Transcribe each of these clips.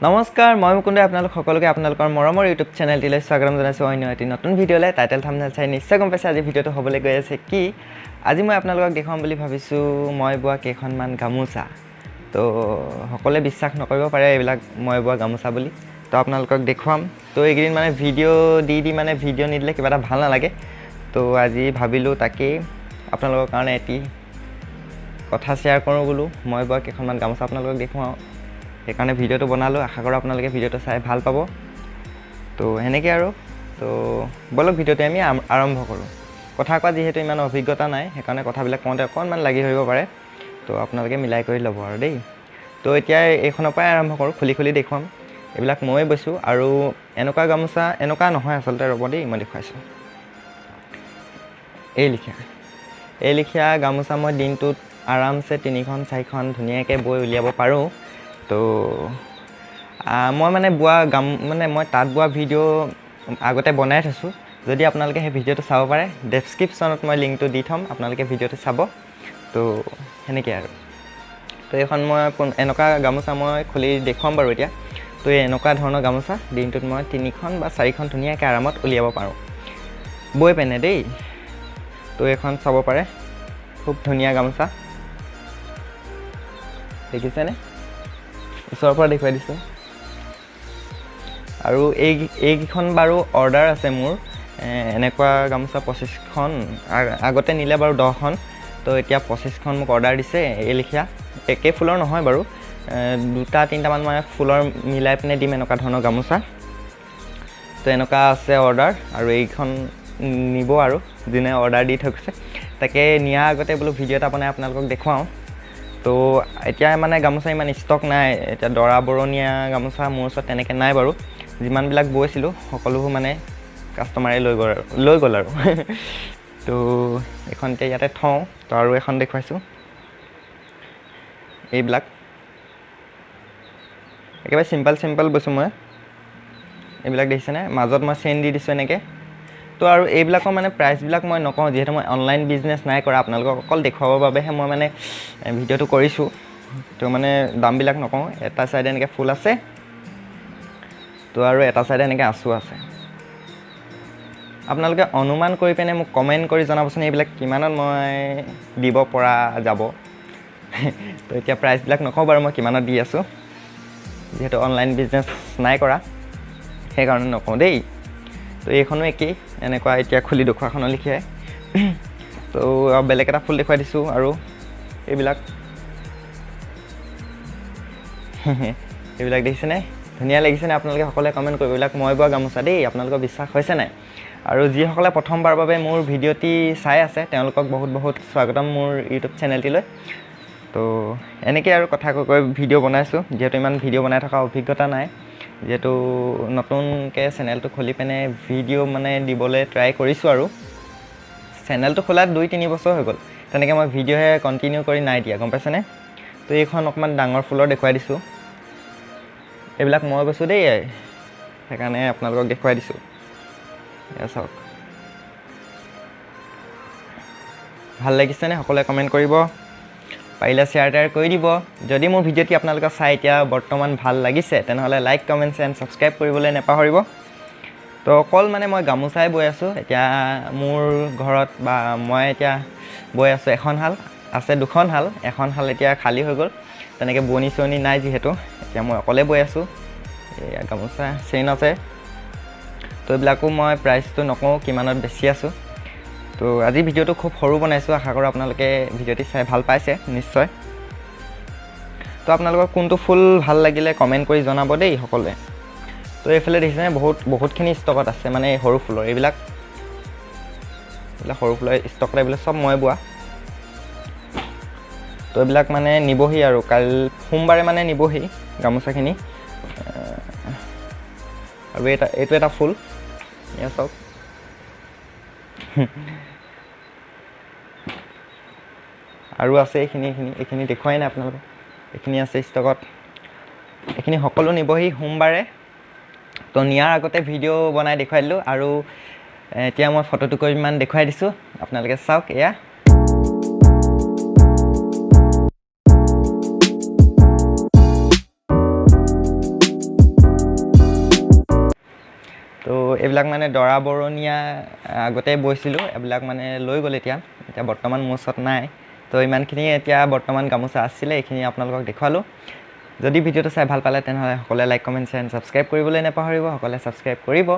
নমস্কাৰ মই মুকুন্দে আপোনালোক সকলোকে আপোনালোকৰ মৰমৰ ইউটিউব চেনেলটিলৈ স্বাগতম জনাইছোঁ অন্য এটি নতুন ভিডিঅ'লৈ টাইটেল থাম্বনেল চাই নিশ্চয় গম পাইছে আজি ভিডিঅ'টো হ'বলৈ গৈ আছে কি আজি মই আপোনালোকক দেখুৱাম বুলি ভাবিছোঁ মই বোৱা কেইখনমান গামোচা তো সকলোৱে বিশ্বাস নকৰিব পাৰে এইবিলাক মই বোৱা গামোচা বুলি তো আপোনালোকক দেখুৱাম তো এইকেইদিন মানে ভিডিঅ' নিদিলে কিবা এটা ভাল নালাগে তো আজি ভাবিলোঁ তাকেই আপোনালোকৰ কাৰণে এটি কথা শ্বেয়াৰ কৰোঁ বোলো মই বোৱা কেইখনমান গামোচা আপোনালোকক দেখুৱাওঁ সেইকাৰণে ভিডিঅ'টো বনালোঁ আশা কৰোঁ আপোনালোকে ভিডিঅ'টো চাই ভাল পাব তো এনেকৈ আৰু তো বলক ভিডিঅ'টো আমি আৰম্ভ কৰোঁ কথা কোৱা যিহেতু ইমান অভিজ্ঞতা নাই সেইকাৰণে কথাবিলাক কওঁতে অকণমান লাগি ধৰিব পাৰে তো আপোনালোকে মিলাই কৰি ল'ব আৰু দেই তো এতিয়া এইখনৰ পৰাই আৰম্ভ কৰোঁ খুলি দেখুৱাম এইবিলাক ময়ে বৈছোঁ আৰু এনেকুৱা গামোচা এনেকুৱা নহয় আচলতে ৰ'ব দেই মই দেখুৱাইছোঁ এই লিখীয়া গামোচা মই দিনটোত আৰামছে 3খন 4খন ধুনীয়াকৈ বৈ উলিয়াব পাৰোঁ তো মই মানে মই তাঁত বোৱা ভিডিঅ' আগতে বনাই থৈছোঁ যদি আপোনালোকে সেই ভিডিঅ'টো চাব পাৰে ডেছক্ৰিপশ্যনত মই লিংকটো দি থ'ম আপোনালোকে ভিডিঅ'টো চাব তো সেনেকৈ আৰু তো এইখন মই এনেকুৱা গামোচা মই খুলি দেখুৱাম বাৰু এতিয়া তো এনেকুৱা ধৰণৰ গামোচা দিনটোত মই 3খন বা 4খন ধুনীয়াকৈ আৰামত উলিয়াব পাৰোঁ বৈ পেনে দেই তো এইখন চাব পাৰে খুব ধুনীয়া গামোচা দেখিছেনে ওচৰৰ পৰা দেখুৱাই দিছোঁ আৰু এইকেইখন বাৰু অৰ্ডাৰ আছে মোৰ এনেকুৱা গামোচা 25খন আগতে নিলে বাৰু 10খন তো এতিয়া 25খন মোক অৰ্ডাৰ দিছে এই লিখীয়া একে ফুলৰ নহয় বাৰু 2-3টামান মানে ফুলৰ মিলাই পিনে দিম এনেকুৱা ধৰণৰ গামোচা তো এনেকুৱা আছে অৰ্ডাৰ আৰু এইখন নিব আৰু যোনে অৰ্ডাৰ দি থৈছে তাকে নিয়াৰ আগতে বোলো ভিডিঅ' এটা বনাই আপোনালোকক দেখুৱাওঁ তো এতিয়া মানে গামোচা ইমান ষ্টক নাই এতিয়া দৰা বৰণীয়া গামোচা মোৰ ওচৰত তেনেকৈ নাই বাৰু যিমানবিলাক বৈছিলোঁ সকলোবোৰ মানে কাষ্টমাৰে লৈ গ'ল আৰু তো এখন এতিয়া ইয়াতে থওঁ তো আৰু এখন দেখুৱাইছোঁ এইবিলাক একেবাৰে চিম্পল বৈছোঁ মই এইবিলাক দেখিছেনে মাজত মই চেইন দি দিছোঁ এনেকৈ তো আৰু এইবিলাকৰ মানে প্ৰাইচবিলাক মই নকওঁ যিহেতু মই অনলাইন বিজনেছ নাই কৰা আপোনালোকক অকল দেখুৱাবৰ বাবেহে মই মানে ভিডিঅ'টো কৰিছোঁ তো মানে দামবিলাক নকওঁ এটা চাইডে এনেকৈ ফুল আছে তো আৰু এটা চাইডে এনেকৈ আঁচু আছে আপোনালোকে অনুমান কৰি পিনে মোক কমেণ্ট কৰি জনাবচোন এইবিলাক কিমানত মই দিব পৰা যাব তো এতিয়া প্ৰাইচবিলাক নকওঁ বাৰু মই কিমানত দি আছোঁ যিহেতু অনলাইন বিজনেছ নাই কৰা সেইকাৰণে নকওঁ দেই তো এইখনো একেই এনেকুৱা এতিয়া খুলি দেখুৱাখনৰ লিখিয়াই তো বেলেগ এটা ফুল দেখুৱাই দিছোঁ আৰু এইবিলাক দেখিছেনে ধুনীয়া লাগিছেনে আপোনালোকে সকলোৱে কমেণ্ট কৰিব এইবিলাক মই বোৱা গামোচা দেই আপোনালোকৰ বিশ্বাস হৈছে নাই আৰু যিসকলে প্ৰথমবাৰৰ বাবে মোৰ ভিডিঅ'টি চাই আছে তেওঁলোকক বহুত স্বাগতম মোৰ ইউটিউব চেনেলটিলৈ তো এনেকৈ আৰু কথা কৈ ভিডিঅ' বনাইছোঁ যিহেতু ইমান ভিডিঅ' বনাই থকা অভিজ্ঞতা নাই যিহেতু নতুনকৈ চেনেলটো খুলি পিনে ভিডিঅ' মানে দিবলৈ ট্ৰাই কৰিছোঁ আৰু চেনেলটো খোলাত 2-3 বছৰ হৈ গ'ল তেনেকৈ মই ভিডিঅ'হে কণ্টিনিউ কৰি নাই দিয়া গম পাইছেনে তো এইখন অকণমান ডাঙৰ ফুলৰ দেখুৱাই দিছোঁ এইবিলাক মই কৈছোঁ দেই সেইকাৰণে আপোনালোকক দেখুৱাই দিছোঁ এয়া চাওক ভাল লাগিছেনে সকলোৱে কমেণ্ট কৰিব পাৰিলে শ্বেয়াৰ কৰি দিব যদি মোৰ ভিডিঅ'টি আপোনালোকে চাই এতিয়া বৰ্তমান ভাল লাগিছে তেনেহ'লে লাইক কমেণ্টছ এণ্ড ছাবস্ক্ৰাইব কৰিবলৈ নাপাহৰিব তো অকল মানে মই গামোচাই বৈ আছোঁ এতিয়া মোৰ ঘৰত বা মই এতিয়া বৈ আছোঁ এখন শাল আছে 2খন শাল এখন শাল এতিয়া খালী হৈ গ'ল তেনেকৈ বোৱনী চোৱনী নাই যিহেতু এতিয়া মই অকলে বৈ আছোঁ এয়া গামোচা চেইন আছে তো এইবিলাকো মই প্ৰাইচটো নকওঁ কিমানত বেছি আছোঁ তো আজি ভিডিঅ'টো খুব সৰু বনাইছোঁ আশা কৰোঁ আপোনালোকে ভিডিঅ'টি চাই ভাল পাইছে নিশ্চয় তো আপোনালোকৰ কোনটো ফুল ভাল লাগিলে কমেণ্ট কৰি জনাব দেই সকলোৱে তো এইফালে দেখিছেনে বহুতখিনি ষ্টকত আছে মানে সৰু ফুলৰ এইবিলাক সৰু ফুলৰ ষ্টকত এইবিলাক চব মই বোৱা তো এইবিলাক মানে নিবহি আৰু সোমবাৰে মানে নিবহি গামোচাখিনি আৰু এইটো এটা ফুল এয়া চাওক আৰু আছে এইখিনি দেখুৱাই নাই আপোনালোকক এইখিনি আছে ষ্টকত এইখিনি সকলো নিবহি সোমবাৰে তো নিয়াৰ আগতে ভিডিঅ' বনাই দেখুৱাই দিলোঁ আৰু এতিয়া মই ফটোটো কৰি ইমান দেখুৱাই দিছোঁ আপোনালোকে চাওক এয়া এইবিলাক মানে দৰা বৰণীয়া আগতে বৈছিলোঁ, এইবিলাক মানে লৈ গ'ল এতিয়া বৰ্তমান মোৰ ওচৰত নাই। তো ইমানখিনি এতিয়া বৰ্তমান গামোচা আছিলে, এইখিনি আপোনালোকক দেখুৱালোঁ। যদি ভিডিঅ'টো চাই ভাল পালে তেনেহ'লে সকলোৱে লাইক কমেণ্ট শ্বেয়াৰ ছাবস্ক্ৰাইব কৰিবলৈ নাপাহৰিব, সকলোৱে ছাবস্ক্ৰাইব কৰিব।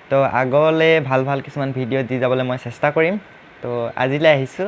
তো আগলৈ ভাল কিছুমান ভিডিঅ' দি যাবলৈ মই চেষ্টা কৰিম। তো আজিলৈ আহিছোঁ।